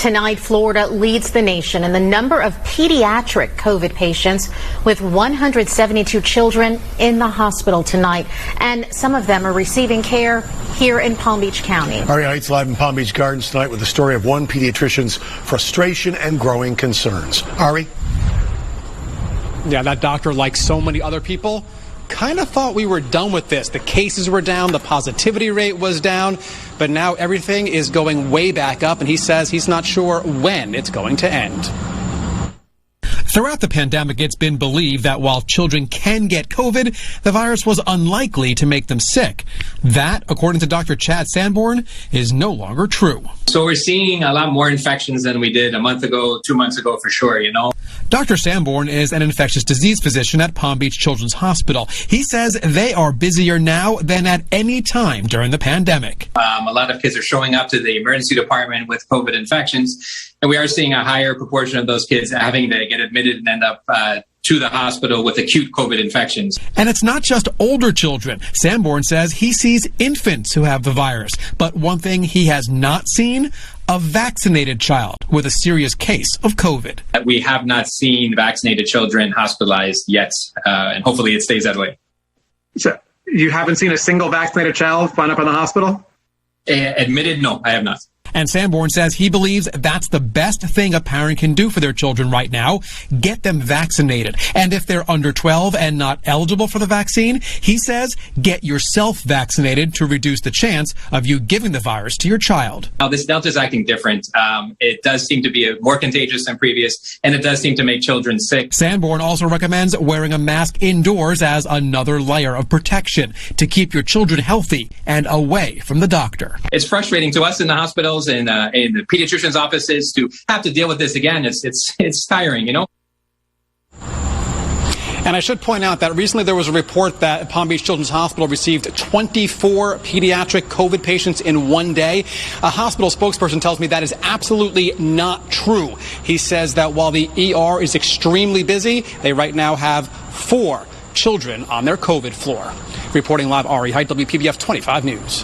Tonight, Florida leads the nation in the number of pediatric COVID patients, with 172 children in the hospital tonight. And some of them are receiving care here in Palm Beach County. Ari Heights live in Palm Beach Gardens tonight with the story of one pediatrician's frustration and growing concerns. Ari? Yeah, that doctor, like so many other people, kind of thought we were done with this. The cases were down, the positivity rate was down, but now everything is going way back up, and he says he's not sure when it's going to end. Throughout the pandemic, it's been believed that while children can get COVID, the virus was unlikely to make them sick. That, according to Dr. Chad Sanborn, is no longer true. So we're seeing a lot more infections than we did a month ago, 2 months ago for sure, you know. Dr. Sanborn is an infectious disease physician at Palm Beach Children's Hospital. He says they are busier now than at any time during the pandemic. A lot of kids are showing up to the emergency department with COVID infections, and we are seeing a higher proportion of those kids having to get admitted and end up to the hospital with acute COVID infections. And it's not just older children. Sanborn says he sees infants who have the virus. But one thing he has not seen, a vaccinated child with a serious case of COVID. We have not seen vaccinated children hospitalized yet, and hopefully it stays that way. So you haven't seen a single vaccinated child wind up in the hospital? Admitted, no, I have not. And Sanborn says he believes that's the best thing a parent can do for their children right now, get them vaccinated. And if they're under 12 and not eligible for the vaccine, he says get yourself vaccinated to reduce the chance of you giving the virus to your child. Now, this Delta is acting different. It does seem to be more contagious than previous, and it does seem to make children sick. Sanborn also recommends wearing a mask indoors as another layer of protection to keep your children healthy and away from the doctor. It's frustrating to us in the hospitals and in the pediatricians' offices to have to deal with this again. It's tiring, you know. And I should point out that recently there was a report that Palm Beach Children's Hospital received 24 pediatric COVID patients in one day. A hospital spokesperson tells me that is absolutely not true. He says that while the ER is extremely busy, they right now have 4 children on their COVID floor. Reporting live, Ari Height, WPBF 25 News.